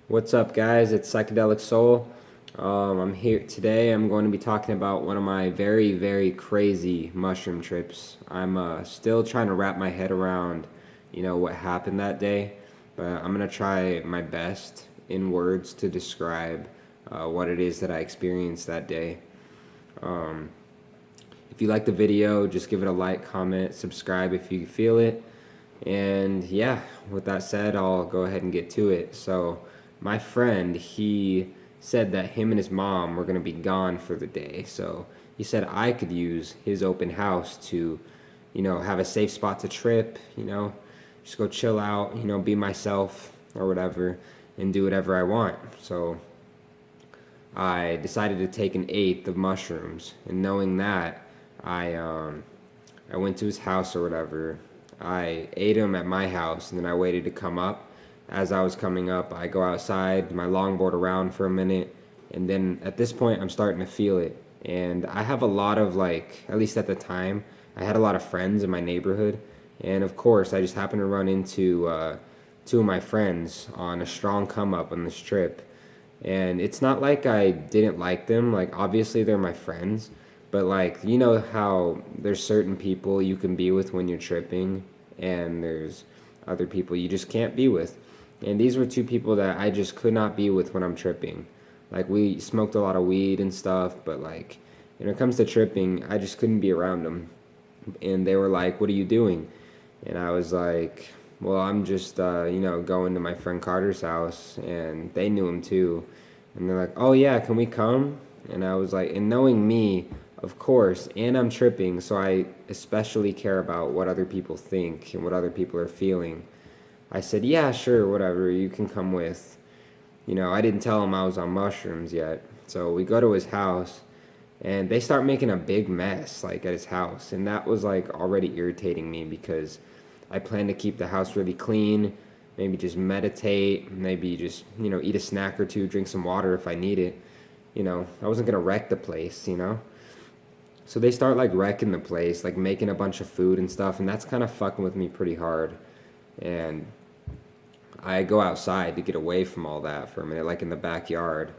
What's up, guys? It's Psychedelic Soul. I'm here today. I'm going to be talking about one of my very, very crazy mushroom trips. I'm still trying to wrap my head around, what happened that day, but I'm gonna try my best in words to describe what it is that I experienced that day. Um, if you like the video, just give it a like, comment, subscribe if you feel it. And yeah, with that said, I'll go ahead and get to it. So, my friend, he said that him and his mom were going to be gone for the day. So, he said I could use his open house to, have a safe spot to trip, just go chill out, be myself or whatever and do whatever I want. So, I decided to take an eighth of mushrooms, and knowing that, I went to his house or whatever. I ate them at my house, and then I waited to come up. As I was coming up, I go outside, my longboard around for a minute, and then at this point, I'm starting to feel it. And I have a lot of like, at least at the time, I had a lot of friends in my neighborhood, and of course, I just happened to run into two of my friends on a strong come up on this trip. And it's not like I didn't like them. Like, obviously, they're my friends. But, like, you know how there's certain people you can be with when you're tripping, and there's other people you just can't be with. And these were two people that I just could not be with when I'm tripping. Like, we smoked a lot of weed and stuff, but, like, when it comes to tripping, I just couldn't be around them. And they were like, "What are you doing?" And I was like, "Well, I'm just, going to my friend Carter's house," and they knew him too. And they're like, "Oh yeah, can we come?" And I was like, and knowing me, of course, and I'm tripping, so I especially care about what other people think and what other people are feeling. I said, "Yeah, sure, whatever, you can come with." I didn't tell him I was on mushrooms yet. So we go to his house, and they start making a big mess, like at his house. And that was like already irritating me because I plan to keep the house really clean, maybe just meditate, maybe just, eat a snack or two, drink some water if I need it. I wasn't gonna wreck the place. So they start like wrecking the place, like making a bunch of food and stuff, and that's kind of fucking with me pretty hard. And I go outside to get away from all that for a minute, like in the backyard.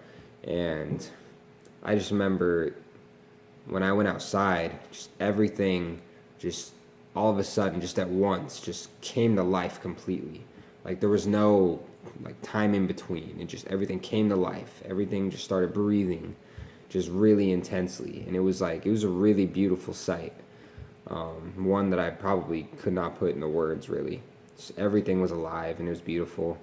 And I just remember when I went outside, just everything just all of a sudden, just at once, just came to life completely. Like there was no like time in between. It just everything came to life. Everything just started breathing, just really intensely, and it was a really beautiful sight. One that I probably could not put into words really. Just everything was alive and it was beautiful,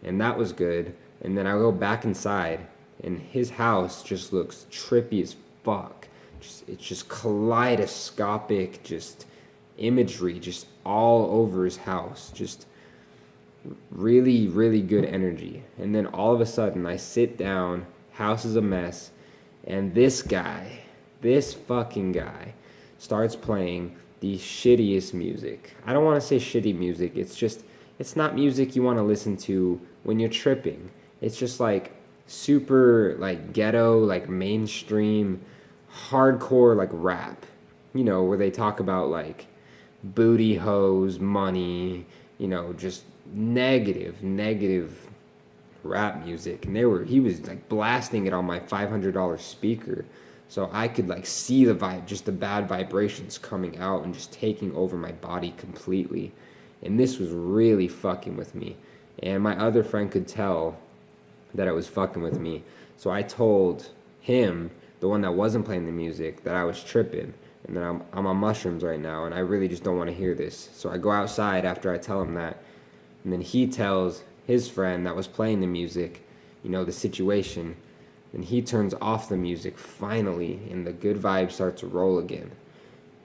and that was good. And then I go back inside, and his house just looks trippy as fuck. It's just kaleidoscopic, just imagery, just all over his house. Just really, really good energy. And then all of a sudden, I sit down, house is a mess, and this fucking guy, starts playing the shittiest music. I don't want to say shitty music, it's not music you want to listen to when you're tripping. It's just like super, like ghetto, like mainstream, hardcore, like rap, where they talk about like booty hoes, money, just negative rap music. And he was like blasting it on my $500 speaker. So I could like see the vibe, just the bad vibrations coming out and just taking over my body completely. And this was really fucking with me. And my other friend could tell that it was fucking with me. So I told him, the one that wasn't playing the music, that I was tripping and that I'm on mushrooms right now and I really just don't want to hear this. So I go outside after I tell him that, and then he tells his friend that was playing the music, the situation. And he turns off the music finally, and the good vibe starts to roll again.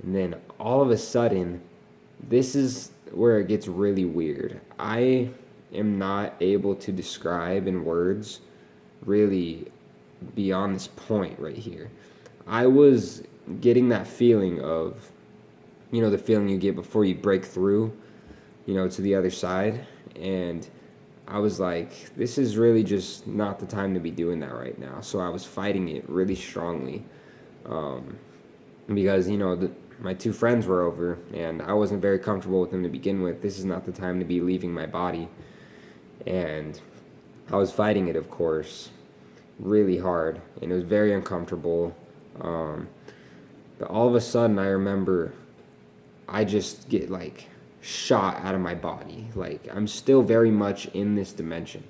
And then all of a sudden, this is where it gets really weird. I am not able to describe in words really beyond this point right here. I was getting that feeling of, the feeling you get before you break through, to the other side. And I was like, this is really just not the time to be doing that right now. So I was fighting it really strongly, um, because, my two friends were over and I wasn't very comfortable with them to begin with. This is not the time to be leaving my body. And I was fighting it, of course, really hard, and it was very uncomfortable. Um, but all of a sudden, I remember I just get like shot out of my body. Like I'm still very much in this dimension.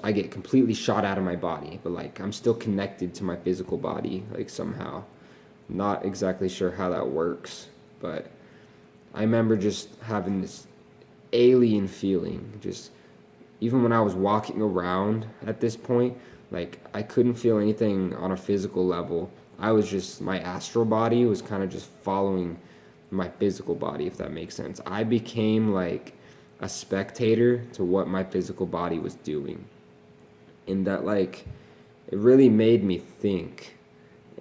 I get completely shot out of my body, but like I'm still connected to my physical body, like somehow. Not exactly sure how that works, but I remember just having this alien feeling. Just even when I was walking around at this point, like I couldn't feel anything on a physical level. I was just, my astral body was kind of just following my physical body, if that makes sense. I became like a spectator to what my physical body was doing. And that like it really made me think.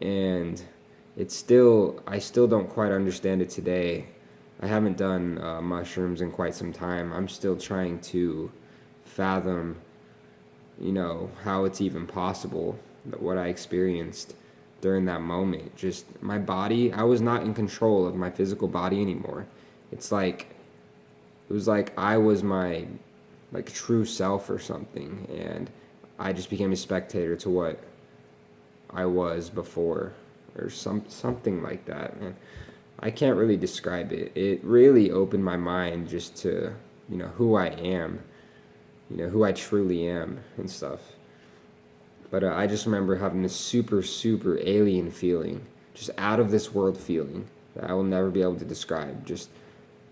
And I still don't quite understand it today. I haven't done mushrooms in quite some time. I'm still trying to fathom, how it's even possible that what I experienced during that moment. Just my body, I was not in control of my physical body anymore. It's like it was like I was my like true self or something, and I just became a spectator to what I was before, or something like that. And I can't really describe it. It really opened my mind just to, who I am, who I truly am and stuff. But I just remember having this super, super alien feeling, just out of this world feeling that I will never be able to describe just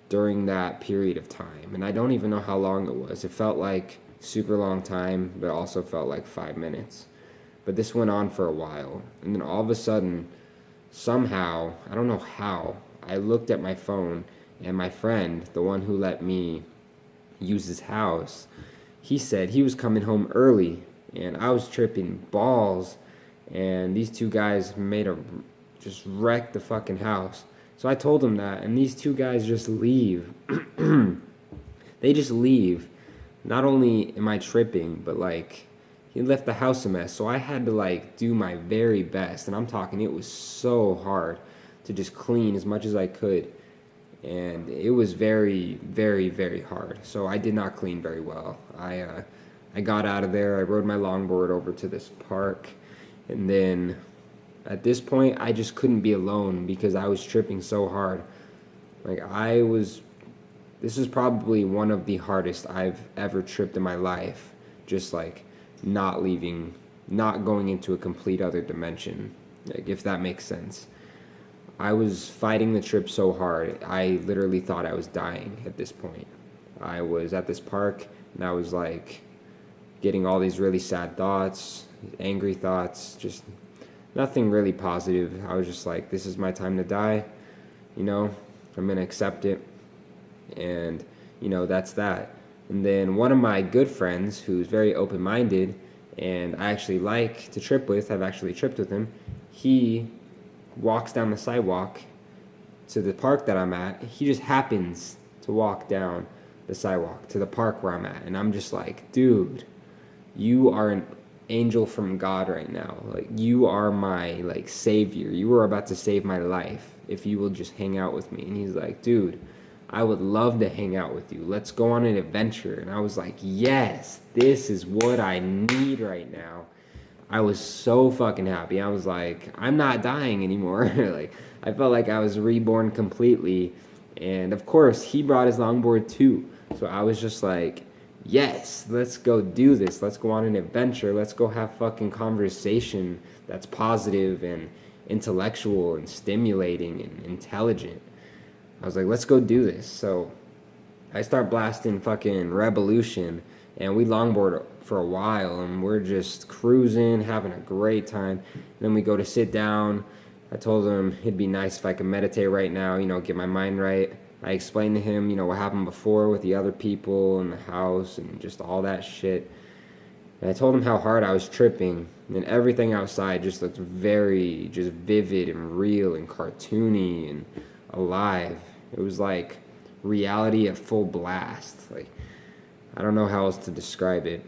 during that period of time. And I don't even know how long it was. It felt like super long time, but also felt like 5 minutes. But this went on for a while. And then all of a sudden, somehow, I don't know how, I looked at my phone, and my friend, the one who let me use his house, he said he was coming home early, and I was tripping balls, and these two guys just wrecked the fucking house. So I told him that, and these two guys just leave. They just leave. Not only am I tripping, but like he left the house a mess. So I had to like do my very best, and I'm talking it was so hard to just clean as much as I could. And it was very, very, very hard. So I did not clean very well. I got out of there. I rode my longboard over to this park, and then at this point, I just couldn't be alone because I was tripping so hard. Like this is probably one of the hardest I've ever tripped in my life. Just like not leaving, not going into a complete other dimension, like if that makes sense. I was fighting the trip so hard, I literally thought I was dying at this point. I was at this park, and I was like getting all these really sad thoughts, angry thoughts, just nothing really positive. I was just like, this is my time to die, I'm gonna accept it, and that's that. And then one of my good friends, who's very open-minded, and I actually like to trip with, I've actually tripped with him, he walks down the sidewalk to the park that I'm at. He just happens to walk down the sidewalk to the park where I'm at, and I'm just like, dude, you are an angel from God right now. Like, you are my like savior. You are about to save my life if you will just hang out with me. And he's like, dude, I would love to hang out with you. Let's go on an adventure. And I was like, yes, this is what I need right now. I was so fucking happy. I was like, I'm not dying anymore. Like, I felt like I was reborn completely. And of course, he brought his longboard too. So I was just like, yes, let's go do this. Let's go on an adventure. Let's go have fucking conversation that's positive and intellectual and stimulating and intelligent. I was like, let's go do this. So I start blasting fucking Revolution, and we longboard for a while, and we're just cruising, having a great time. And then we go to sit down. I told him it'd be nice if I could meditate right now, get my mind right. I explained to him, what happened before with the other people in the house and just all that shit. And I told him how hard I was tripping, and everything outside just looked very just vivid and real and cartoony and alive. It was like reality at full blast. Like, I don't know how else to describe it,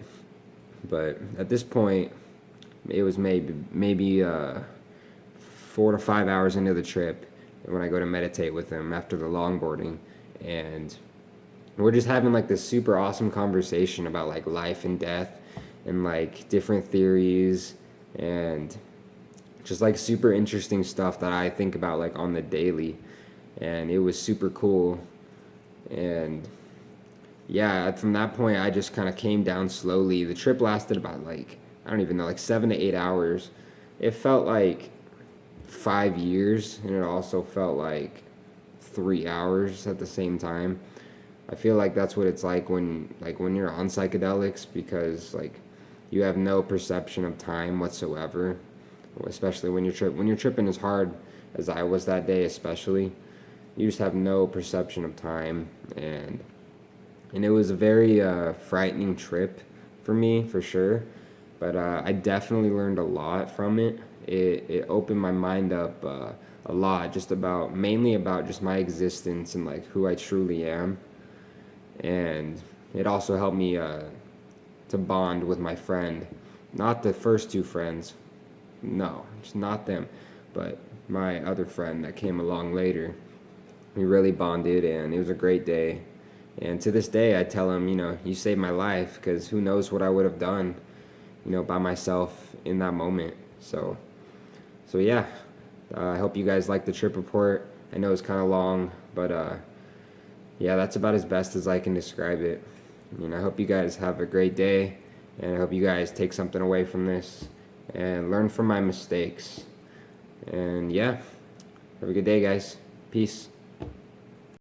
but at this point, it was maybe 4 to 5 hours into the trip when I go to meditate with him after the longboarding, and we're just having like this super awesome conversation about like life and death and like different theories and just like super interesting stuff that I think about like on the daily. And it was super cool. And yeah, from that point, I just kind of came down slowly. The trip lasted about like, I don't even know, like 7 to 8 hours. It felt like 5 years, and it also felt like 3 hours at the same time. I feel like that's what it's like when you're on psychedelics, because like you have no perception of time whatsoever, especially when you're tripping as hard as I was that day, especially. You just have no perception of time, and it was a very frightening trip for me, for sure. But I definitely learned a lot from it. It opened my mind up a lot, just about mainly about just my existence and like who I truly am. And it also helped me to bond with my friend, not the first two friends, no, just not them, but my other friend that came along later. We really bonded, and it was a great day. And to this day, I tell him, you saved my life, because who knows what I would have done, by myself in that moment. So yeah, I hope you guys like the trip report. I know it's kind of long, but yeah, that's about as best as I can describe it. I hope you guys have a great day, and I hope you guys take something away from this and learn from my mistakes. And yeah, have a good day, guys. Peace.